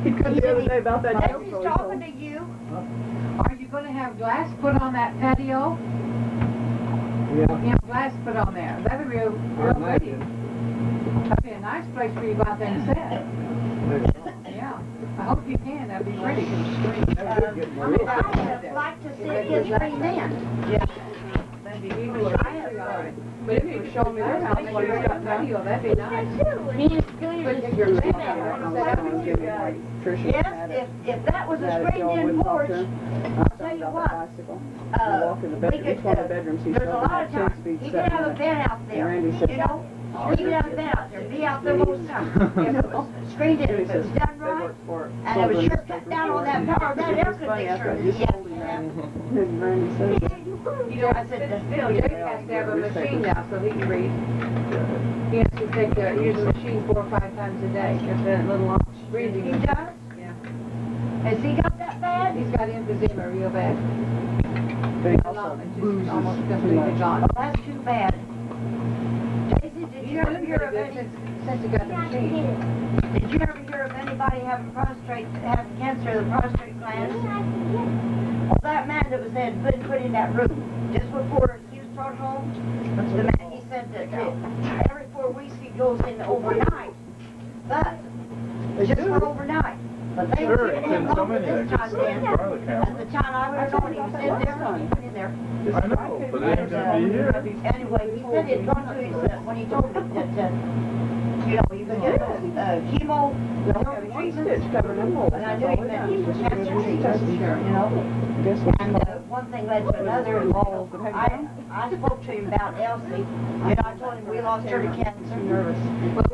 He couldn't the other day about that. He's talking to you. Are you going to have glass put on that patio? Yeah. You know, glass put on there. That'd be real pretty. That'd be a nice place for you to go out there and sit. Yeah. I hope you can. That'd be pretty. I would like to see his screen in. Yeah. That'd be even nicer. But if you would show me their house, what he's got patio, that'd be nice. Yes, if that was a screened-in porch, I'll tell you what. We could, there's a lot of times, he could have a bed out there, you know? He could have a bed out there, be out there most of the time. If it was screened in, if it was done right, and it was sure cut down on that power, that air conditioner. You know, I said, Bill, Jake has to have a machine now so he can read. He has to use the machine 4 or 5 times a day. Just that little reading. He does? Yeah. Has he got that bad? He's got emphysema real bad. Almost completely gone. Oh, that's too bad. Daisy, did you ever hear of any? Since he got the machine. Did you ever hear of anybody having cancer of the prostate gland? Well, that man that was been put in that room just before he was brought home, the man, he said that every 4 weeks he goes in overnight, but just for overnight. But they didn't him home at this time then. At the time I was on, he was in there, he put in there. I know, but they have to be here. Anyway, he said he had gone to his, when he told me that, you know, he was getting chemo, treatment, and I knew he meant he was cancer treatment, you know. And one thing led to another, and I spoke to him about Elsie, and I told him we lost her to cancer. Well,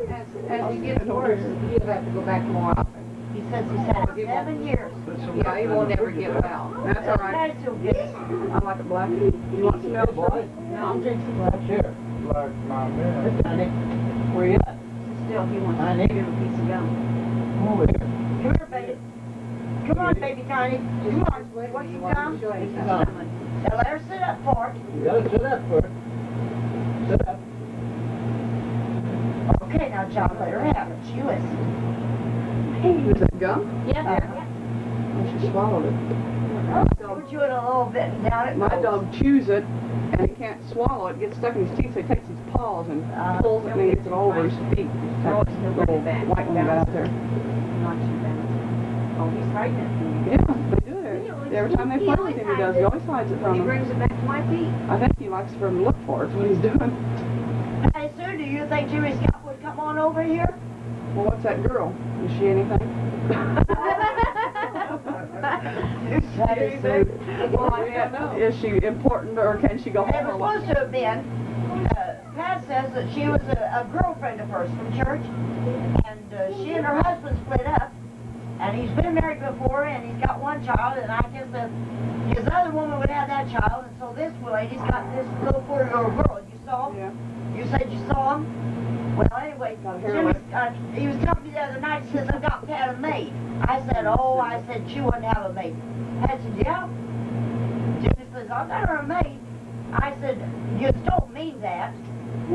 as he gets worse, he'll have to go back more often. He says he's had 7 years. Yeah, he won't ever get well. That's all right. That's so good. I like it black. You want some milk, boy? No, I'm drinking black. Here, like my man. Where you at? Still, he wants to give him a piece of gum. Come over here. Come here, baby. Come on, baby Tiny. Come on. Want some gum? Now let her sit up for it. You gotta sit up first. Sit up. Okay, now John, let her have it. She listens. Is that gum? Yeah. Oh, she swallowed it. We're chewing a little bit and down it My goes. dog chews it, and he can't swallow it. It gets stuck in his teeth, so he takes his paws and pulls it, and then gets it all over his feet. No, it's still Little pretty bad. white one got out there. Not too bad. Oh, he's hiding it. Yeah, they do it. Every time they play with him, he does. He always hides it from He them. brings it back to my feet. I think he likes for him to look for it. That's what he's doing. Hey, Sue, do you think Jimmy Scott would come on over here? Well, what's that girl? Is she anything? That is Sue. Well, I don't know. Is she important, or can she go It home, was or what? supposed to have been. Pat says that she was a girlfriend of hers from church, and she and her husband split up, and he's been married before, and he's got one child, and I guess his other woman would have that child, and so this lady's got this little 4-year-old girl. You saw him? Yeah. You said you saw him? Well, anyway, hair he was telling me the other night, he says, I got Pat a maid. I said, oh, I said, she wouldn't have a maid. Pat said, yeah. Jimmy says, I got her a maid. I said, you don't mean that.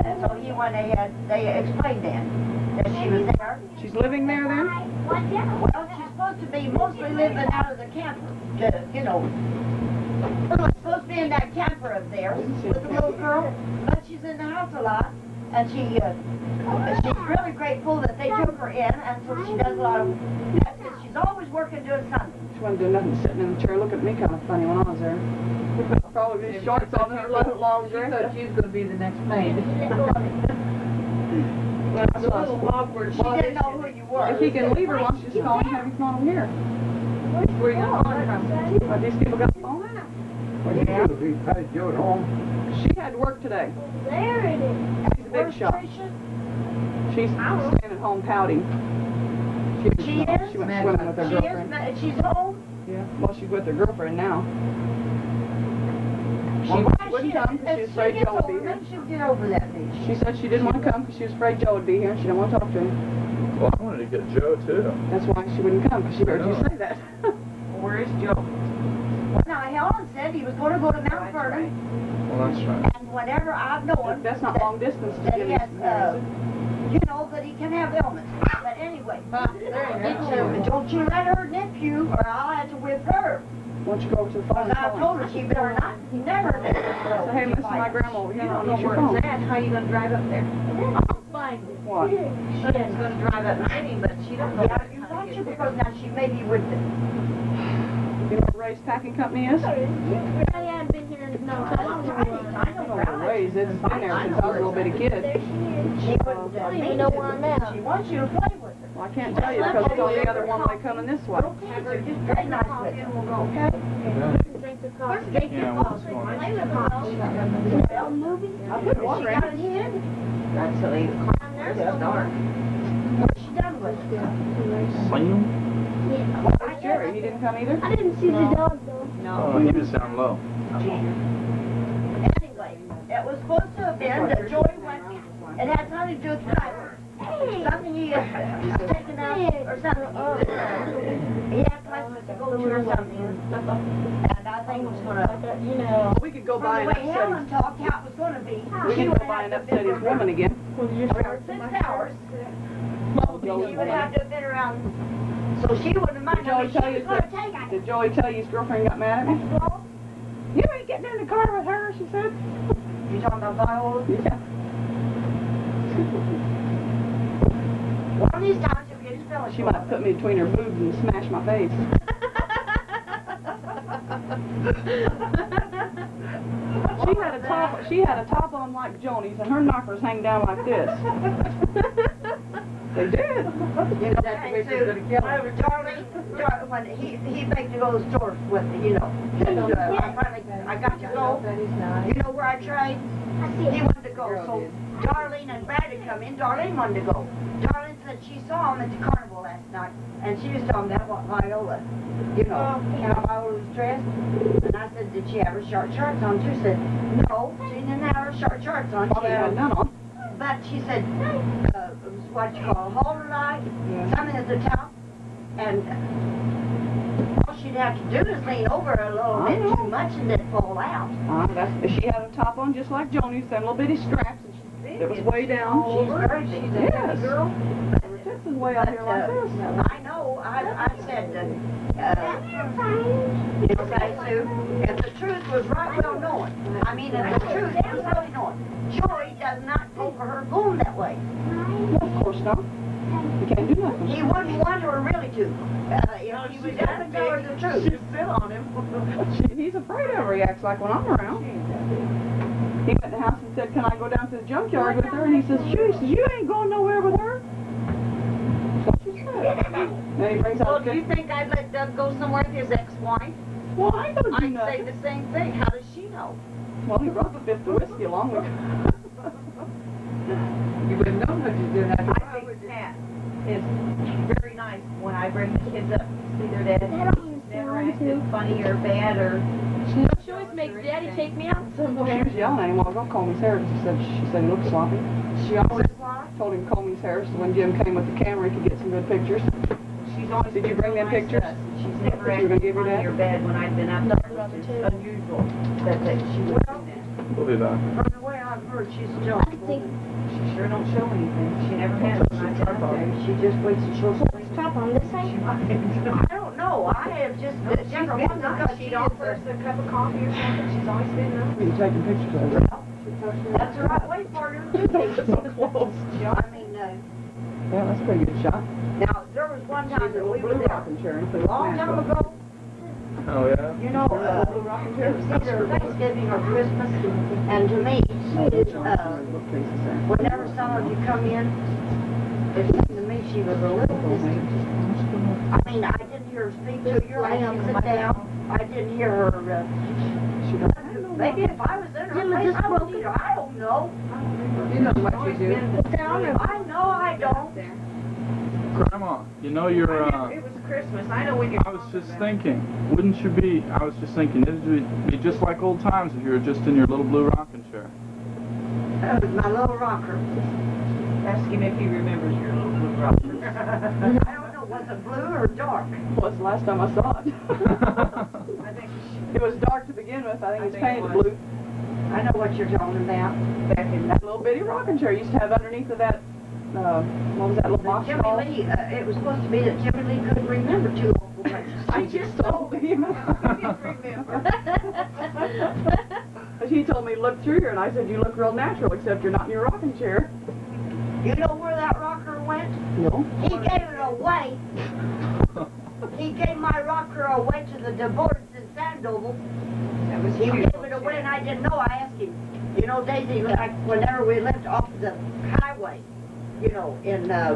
And so he went ahead, they explained that she was there. She's living there then? Well, she's supposed to be mostly living out of the camper, you know. She's supposed to be in that camper up there with the little girl, but she's in the house a lot. And she's really grateful that they took her in, and so she does a lot of, she's always working doing something. She wasn't doing nothing, sitting in the chair looking at me kind of funny when I was there. Probably these shorts on her long She dress. thought she was going to be the next maid. Well, it's a little awkward. She didn't know who you were. If he can leave her, why don't you just call him and have him come on here? Where are you going to phone from? Are these people got a phone? What you do? We had you at home. She had work today. There it is. She's a big shot. She's staying at home pouting. She is? She went swimming with her She girlfriend. is? She's home? Yeah, well, she's with her girlfriend now. She Why wouldn't come because she was afraid Joe would be here. Maybe she'll get over that maybe. She said she didn't want to come because she was afraid Joe would be here and she didn't want to talk to him. Well, I wanted to get Joe too. That's why she wouldn't come, because she heard you say that. Where is Joe? Well, now, Helen said he was going to go to Mount Vernon, Well, that's right. and whenever I've known That's not long distance to that get he has, his you know, that he can have ailments. But anyway, don't you let her nip you, or I'll have to whip her. Why don't you go over to the phone and I call told him? her she better not, never let her. So, hey, listen, my grandma over here, You I'll don't know use your where phone. it's at, how you gonna drive up there? What? She's gonna drive up and get him, but she don't know Yeah, you how want to to, get there. because now she maybe would. You know what Ray's packing company is? I haven't been here in no I time. I don't know Ray's. It's been there since I was a little bitty kid. There she is. She wouldn't. I don't even know where I'm at. She wants you to play with her. Well, I can't tell you because it's on the other one way coming this way. Have her just very nice with her. Okay? Drink the coffee. Drink the Yeah, what's coffee. going on? Play with the coffee. Well, movie. I put water She in got it. it hid. That's till 8 o'clock. It's dark. What's she done with it? Slim? Where's Jerry? He didn't come either? I didn't see the dog though. Oh, he was down low. Anyway, it was supposed to have been that Joy went, it had something to do with drivers. Something he had taken out or something. He had places to go to or something. And I think it was gonna, You know. We could go from by the and way upset Helen his, talked, how it was gonna be. we She could would go by and have to upset have his been woman again. around 6 hours. She would have to have been around, so she wouldn't have minded. Did Joey tell you that? Did Joey tell you his girlfriend got mad at me? You ain't getting in the car with her, she said. You talking about Viola? Yeah. One of these times you'll get his belly. She might put me between her boobs and smash my face. She had a top on like Joni's and her knockers hang down like this. They did. You know, that's the way she's gonna kill her. Darling, when he begged to go to the store with me, you know. And I finally, I got to go. You know where I tried? He wanted to go, so Darlene and Brad had come in. Darlene wanted to go. Darlene said she saw him at the carnival last night, and she was talking about what Viola, you know, how Viola was dressed. And I said, did she have her short shorts on? She said, no, she didn't have her short shorts on. Probably had none on. But she said, it was what you call a halter light, something at the top, and all she'd have to do is lean over a little bit too much and then fall out. She had a top on just like Joni's, them little bitty straps. It was way down. She's very big. She's a heavy girl. This is way out here like this. I know, I said, you know, guys, Sue, if the truth was right well known, I mean, if the truth was really known, Joey does not go for her going that way. Well, of course not. You can't do nothing. He wouldn't want her really to. If he was ever tell her the truth. She'd sit on him. He's afraid of her. He acts like when I'm around. He went in the house and said, can I go down to the junkyard with her? And he says, sure. He says, you ain't going nowhere with her. That's what she said. Then he brings out Well, the do you think I'd let Doug go somewhere with his ex-wife? Well, I don't do I'd say nothing. the same thing. How does she know? Well, he brought the fifth of whiskey along with him. You wouldn't know what you're doing. I think Pat is very nice when I bring the kids up to see their dad. Never acted funny or bad or... She always makes Daddy take me out somewhere. She was yelling at him, well, don't call me Sarah. She said he looked sloppy. She always Told him to call me Sarah so when Jim came with the camera he could get some good pictures. She's always Did you bring them pictures? She's never That you were gonna acted give your funny dad? or bad when I've been up there, which is unusual that she would do that. We'll be back. From the way I've heard, she's still. I could think. She sure don't show anything. She never has when I've been up there. She just waits until she'll Let's top on this side. I don't know. I have just never been wondered nice. because She'd offer us a cup of coffee or something. She's always been nice. We were taking pictures of her. that's the right way for her. So close. I mean, Yeah, that's a pretty good shot. now there was one She's time a that little we were blue there rocking chair. a long time ago. Oh, yeah? You know, Blue rocking chair. it was either Thanksgiving or Christmas, and to me, whenever some of you come in, it seemed to me she was a little distant. I mean, I didn't hear her speak to you, I didn't sit down, I didn't hear her, maybe if I was in her Jim, place, just I would broke need her, I don't know. You know what you do. I know I don't. Grandma, you know you're, It was Christmas. I know when you're... I was just thinking, wouldn't you be, I was just thinking, it would be just like old times if you were just in your little blue rocking chair. That was my little rocker. Ask him if he remembers your little blue rocker. I don't know, was it blue or dark? Was the last time I saw it. I think It was dark to begin with. I think it's I think it painted was. blue. I know what you're talking about. back in That little bitty rocking chair used to have underneath of that what was that little box Jimmy called? Lee, it was supposed to be that Jimmy Lee couldn't remember too awful much. I just told him. But he told me to look through here, and I said, you look real natural, except you're not in your rocking chair. You know where that rocker went? No. He gave it away. He gave my rocker away to the divorce in Sandoval. He gave it away, and I didn't know. I asked him. You know, Daisy, like whenever we lived off the highway, you know, in well,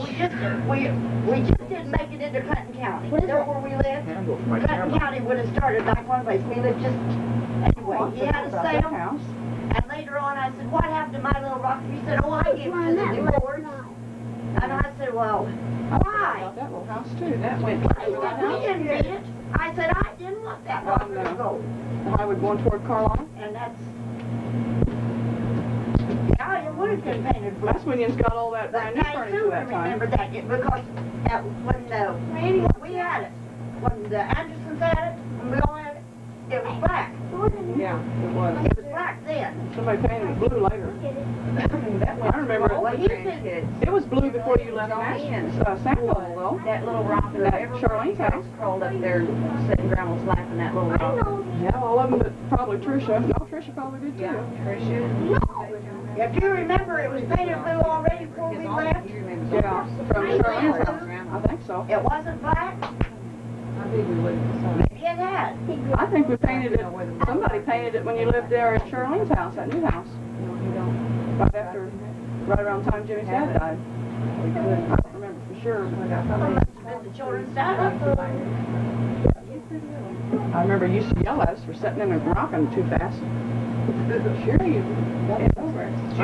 we just didn't make it into Clinton County. You know where we lived? Clinton County would have started like one place. We lived just anyway. He had a sale, and later on I said, "What happened to my little rocker?" He said, "Oh, I gave it to the divorce." And I said, "Well, why?" That little house too. That went. He said, "We didn't need it." I said, "I didn't want that rocker to go." The highway going toward Carlisle. And that's, yeah, it would have been painted blue. That's when you got all that But brand new I furniture do that time. remember that because when we had it, when the Andersons had it, when we all had it, it was black. Yeah, it was. It was black then. Somebody painted it blue later. I remember Well, it. he said, It was blue before you left Sandoval, though. That little rocker That that everybody Charlene's house. crawled up there sitting Grandma's lap in that little rocker. Yeah, all of them, but probably Tricia. No, Tricia probably did too. Yeah, Tricia. if you remember, it was painted blue already before we left. Yeah, from Charlene's house. I think so. It wasn't black. Maybe it had. I think we painted it, somebody painted it when you lived there at Charlene's house, that new house. Right after, right around the time Jimmy's dad died. I don't remember for sure. It must have been the children's dad. I remember you used to yell at us for sitting in and rocking too fast. Sure you. I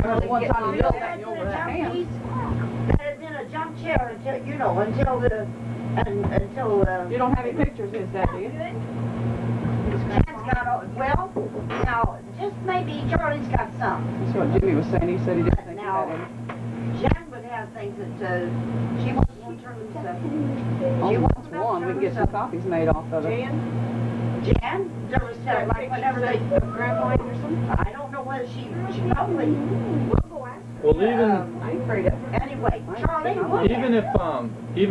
remember one time you yelled at me over that hand. That had been a jump chair until, you know, until You don't have any pictures, is that, do you? Jan's got all, well, now, just maybe Charlie's got some. That's what Jimmy was saying. He said he didn't think he Now, had any. Jan would have things that, she wasn't going to turn loose of. Only wants one. We can get some copies made off of it. Jan, there was stuff like whenever they, Grandma Anderson? I don't know whether she probably, we'll go ask her. Well, even I'm afraid of her. Anyway, Charlie would even have.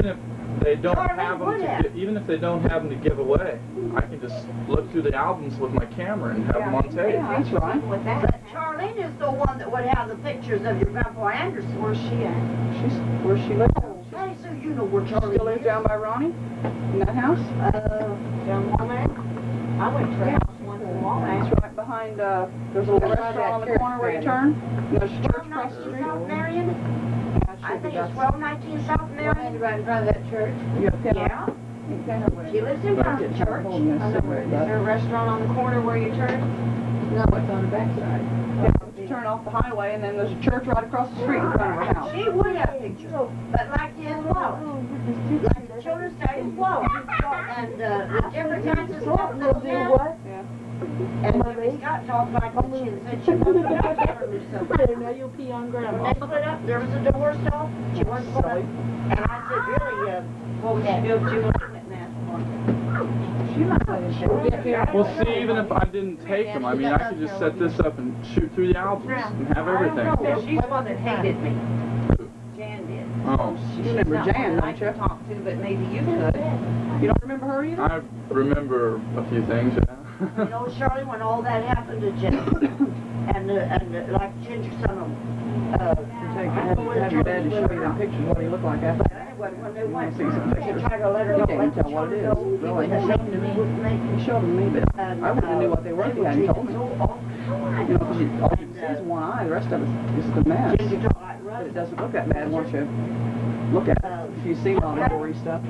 if they don't Charlie have them would have. even if they don't have them to give away, I can just look through the albums with my camera and have them on tape. Yeah, that's right. With that. But Charlene is the one that would have the pictures of your Grandpa Anderson. Where's she at? She's where she lives. Hey, so you know where She Charlie still lives is. down by Ronnie in that house. Down Walnut? I went to her house once in Walnut. It's right behind. There's a little restaurant on the corner where you turn. And there's a church across the 1219 street. South Marion? Yeah, I should be think it's about- 1219 South Marion. Right in front of that church. You got a pin on it? Yeah. You can have it. She lives in front of the church. I know where, is there a restaurant on the corner where you turn? No, it's on the backside. Yeah, you turn off the highway, and then there's a church right across the street in front of her house. She would have pictures, but like his wallet. Like the children's day, his wallet. And the different kinds of stuff that was in it. Yeah. And Jimmy Scott talked like that. She said she wasn't going to her or something. Now you'll pee on When Grandma. they split up, there was a divorce talk. She wasn't going to. And I said, really, what would you do if you went and asked for it? She might play the show. Well, see, even if I didn't take them, I mean, I could just set this up and shoot through the albums and have everything. No, she's the one that hated me. Jan did. Oh, You remember Not Jan, one I don't you? could talk to, but maybe you could. You don't remember her either? I remember a few things, yeah. You know, Shirley, when all that happened to Jen, and like Ginger, some of them, Have your dad to show you that picture, what he looked like after. anyway, when they went, See some they pictures. tried to let her You go, can't let the tell what it children is, go. really. He was ashamed of me. He showed them to me, but I wouldn't have knew what they were if he hadn't told me. You know, because all you see is one eye, the rest of it is the mess. Ginger talked like But it Russ. doesn't look that bad once you look at it. If you see all the gory stuff,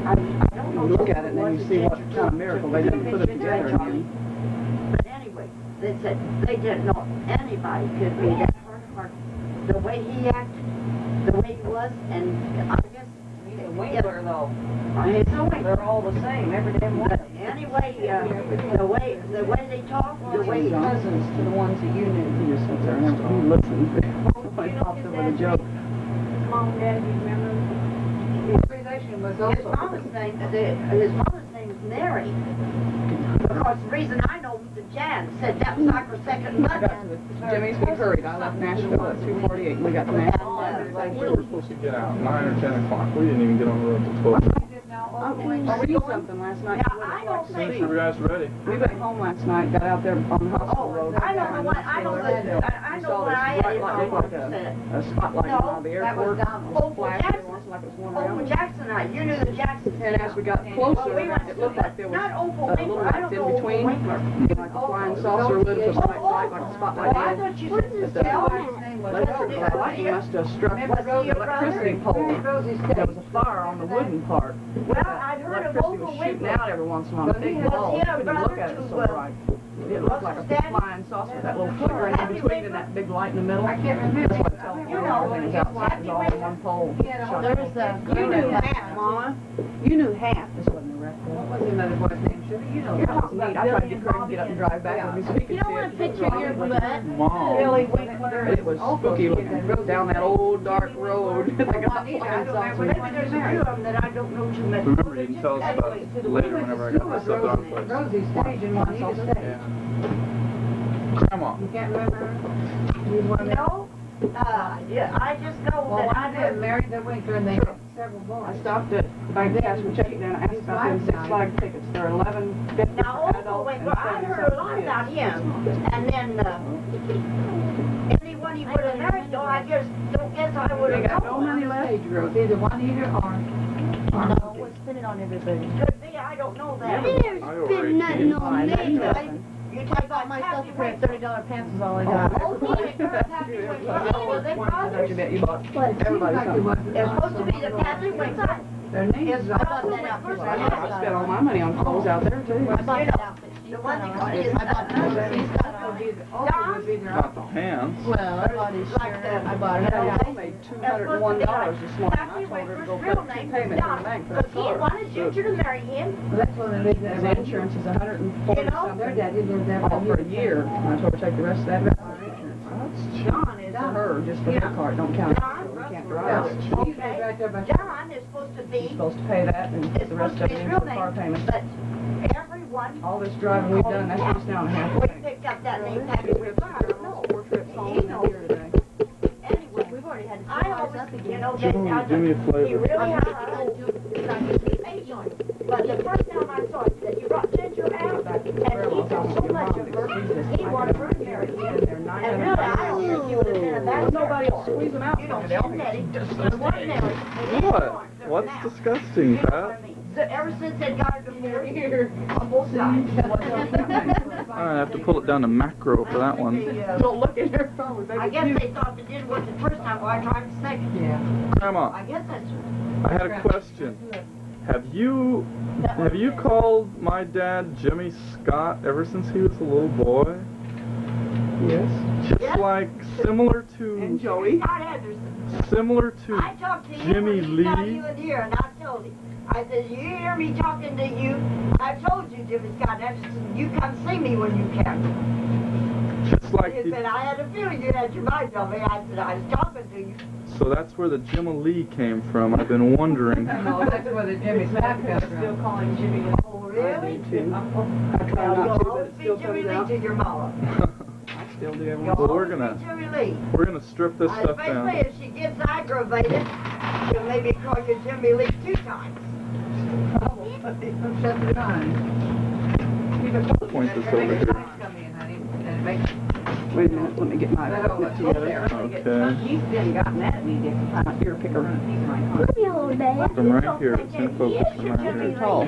I don't know. you look at it and then you see what kind of miracle they didn't put it together again. But anyway, they said they didn't know anybody could be that hard. The way he acted, the way he was, and I guess He's a winkler, though. he's a winkler. They're all the same, every damn one. But anyway, the way they talk, the way he Cousins to the ones that you knew. He just sits there and he listens. Somebody popped up with a joke. Mom and Dad, you remember? His relation was His also. mama's name is Mary. Because the reason I know to Jan, said that was like her second I got mother. to Jimmy's, we hurried. I left Nashville at 2:48 and we got to Nashville. We were supposed to get out 9 or 10 o'clock. We didn't even get on the road till 12. We did something last night. Now, I don't Make think, sure you guys are ready. We went home last night, got out there on the hospital road. I don't know what, I know what I had in my like said. a spotlight No, on the that was airport. Donald. Over Flashed every Jackson, once like it was one over around. Jackson, you knew the Jacksons. And as we got closer, we went it looked like there was not a over little Winkler, I light don't in know over between, Winkler. like a flying saucer lit up a bright light like a Oh, spotlight I did. thought you said It's this. a name was electric light. He must have struck Remember the Rosie electricity brother? pole. Rosie's There was a fire on the wooden part. Well, I'd heard of Electricity over was shooting Winkler. out every once in a while. Was he Big a bulb. You couldn't brother look at it to, so bright. It looked like a flying saucer, that little flicker in between and that big light in the middle. I can't remember. That's what I told you. Everything was outside, it was all in one pole. There's You knew half, Mama. You knew half. This wasn't a What record. was the other boy's name, Sugar? You know. That was neat. I tried to get Craig to get up and drive back with me so he could You don't see want it. a picture of your butt? Mom. Billy Winkler. It was spooky looking down that old dark road. Like a flying saucer. Maybe there's a few of them that I don't know too much. Remember, you can tell us about it later whenever I got this stuff out of place. Rosie's stage in Juanita's stage. Yeah. Grandma. You can't remember her? You want to No, yeah, I just know Well, that I I did did. marry the Winkler and they had several I boys. stopped at Bank Cash and checked down. I asked about them Six Flag tickets. They're $11.50 Now, for also adults and Winkler, I heard a lot $7 about him. And then, anyone he would have married, though, I just don't guess I would They have got no known. money left. Stage girls, either Juanita or No, we're spinning on everybody. Could be, I don't know that. There's I been already nothing on Fine, me. that's nothing. You I take bought that myself a happy pair of Winkler. $30 pants is all I Oh, got. Oh, Winkler, happy Winkler. Oh, were they brothers? You bet you bought What? everybody something. They're supposed to be the Catholic Winkler. their names. I bought that outfit. I spent all my money on clothes out there too. I bought that outfit. The one that got I his. bought Not the hands. Well, I bought his Like shirt. that. I bought it. I made $201 this morning. I told her to go put two payments in the bank for that Because he car. wanted Ginger to marry him. That's when they lived there. His insurance is $140 You know, Their something. daddy lived there All for a year. And I told her to take the rest of that back on her insurance. John is For her, just for her car, it don't count. John, We can't Yeah, drive. she lived right there by. John is supposed to She's be, supposed to pay that and put it's the supposed rest to of be it his in real for car name, payments. but everyone, All this driving we've done, that's just down a half we day. picked up that name, Happy Four Winkler. trips home and here today. Anyway, We've already had to I fill ours always, up you again. know, Jimmy, give me a he flavor. really had but the first time I saw it, that you brought Ginger out, and he took so much of her, he wanted her to marry him. And really, I don't think he would have been a bad Nobody will squeeze them out. You know, They all she's think Nettie, and one married. What? What's disgusting, Pat? So ever since they got her divorced, on both sides. I have to pull it down to macro for that one. Don't look at your phone. I guess they thought it didn't work the first time, well, I tried the second. Yeah. Grandma, I guess that's. I had a question. Have you called my dad Jimmy Scott ever since he was a little boy? Yes. Just Yes. like similar And to Joey. Scott Anderson. similar to I talked to him Jimmy when he got Lee. you in here, and I told him. I said, you hear me talking to you? I told you, Jimmy Scott Anderson, you come see me when you can. Just like He said, I had a feeling you had your mind on me. I said, I was talking to you. so that's where the Jimmy Lee came from. I've been wondering. No, that's where the Jimmy Snap comes Still from. calling Jimmy. Oh, really? too. I try Well, not to, you'll but always it be still Jimmy comes Lee out. to your mama. I still do every You'll Well, we're always gonna- be Jimmy Lee. We're gonna strip this stuff Especially down. if she gets aggravated, she'll maybe call you Jimmy Lee 2 times. Shut the gun. Point this over here. Come in, honey, and make. Wait a minute, let me get my equipment together. Okay. He's been gotten that me ear picker. Maybe a little bit. From right here, it's in focus from right here. Tall.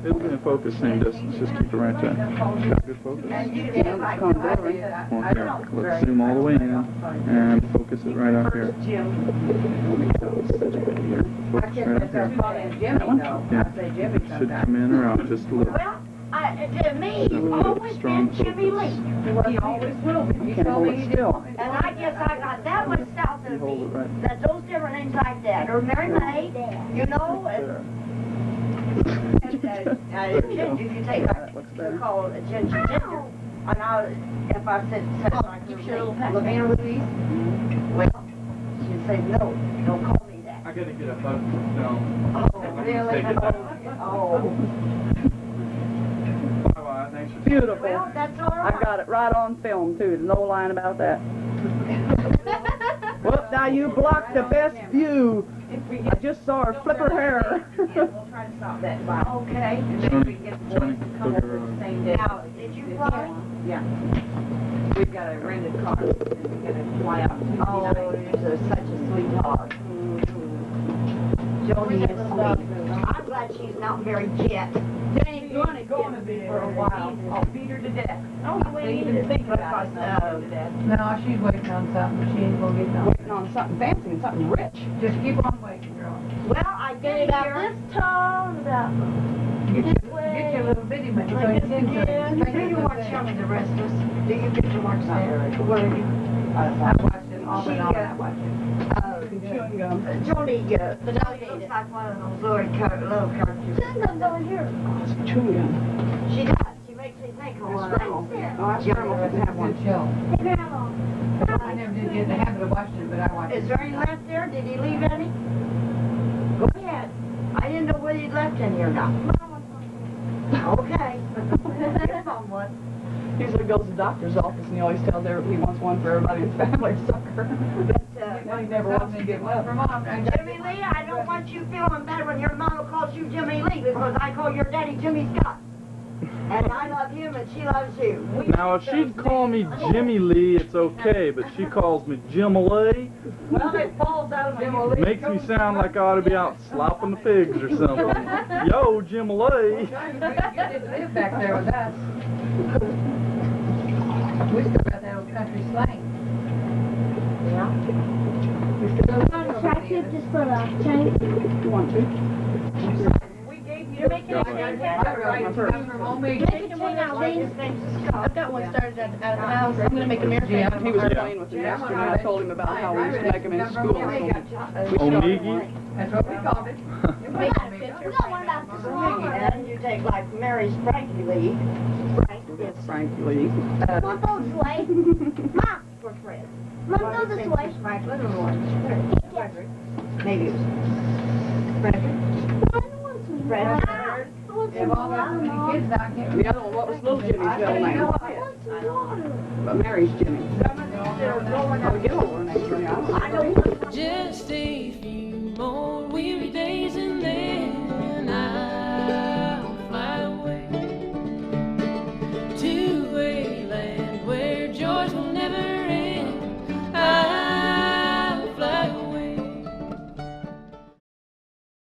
It'll be in focus same distance. Just keep it right there. Got good focus. And you Yeah, did it's like gone that. blurry. Well, here, let's zoom all the way in and focus it right up here. I Focus can't right up let her here. call in Jimmy though. I say Jimmy Should sometimes. come in or out just a little. Well, to me, he's always been Jimmy Lee. He always will be. He Can't told hold me it he didn't still. want me to. And I guess I got that much south You of hold me, it right. that those different names like that, or Mary May, you know, There. and Ginger, you take That looks you better. call it Ginger, Ginger, and I, if I said like keep her your little name, pack. Lavina Louise, well, she'd say, no, don't call me that. I gotta get up. No. Oh, really? Take it down. Oh, Bye bye. Thanks for beautiful. Well, that's all I right. got it right on film too. There's no line about that. Whoop! Now you blocked the best view. I just saw her flip her hair. We'll try to stop that by. Okay. And maybe we can get the boys to come up with the same day. Now, did you fly? Yeah. We've got a rented car, and we're gonna fly out Tuesday Oh, night. you're such a sweetheart. Joni is sweet. I'm glad she's not married yet. She's going to be for a while. I'll beat her to death. Oh, I even think about it. To death. No, she's waiting on something. She ain't gonna get nothing. Waiting on something fancy and something rich. Just keep on waiting, girl. Well, I Get get about here. this tall, about Get your little bitty one. So Like it's this into it. again. Do you watch Young and the Restless? Do you get to watch that? What are you? I watched it off and on. I watched it. Chewing gum. Joni, Joni looks like one of those little characters. chewing gum's over here. Chewing gum. She does. She makes me think of one. Oh, that's Grandma doesn't have one. Good show. Hey, Grandma. I never did get in the habit of watching it, but I watched Is it. there any left there? Did he leave any? Go ahead. I didn't know whether he'd left any or not. Okay. Here's someone. He usually goes to the doctor's office and he always tells everybody he wants one for everybody in his family sucker. But he never wants to give up. For mom, Jimmy Lee, I don't want you feeling bad when your mama calls you Jimmy Lee because I call your daddy Jimmy Scott. And I love him and she loves you. Now, if she'd call me Jimmy Lee, it's okay, but she calls me Jim Lee. Well, it falls out of my Makes me sound like I ought to be out slopping the pigs or something. Yo, Jim Lee. You didn't live back there with us. We still got that old country slang. Should I keep this for the chain? You want to? You're making Go it ahead. I've got one started at the house. I'm gonna make a mirror frame. He was playing with him yesterday and I told him about how we used to make him in school. Omigi? That's what we called it. We got a picture. We got one about this long. And you take like Mary's Frankie Lee. Frank is Frankie Lee. Mom, go this way. Mom, for Fred. Mom, go this way. Franklin or what? Frederick. Maybe it was Frederick. Frederick. They've all got so many kids now, I can't The other one, what was little Jimmy's middle name? But Mary's Jimmy. Oh, get over her name, Jimmy. I don't Just a few more weary days.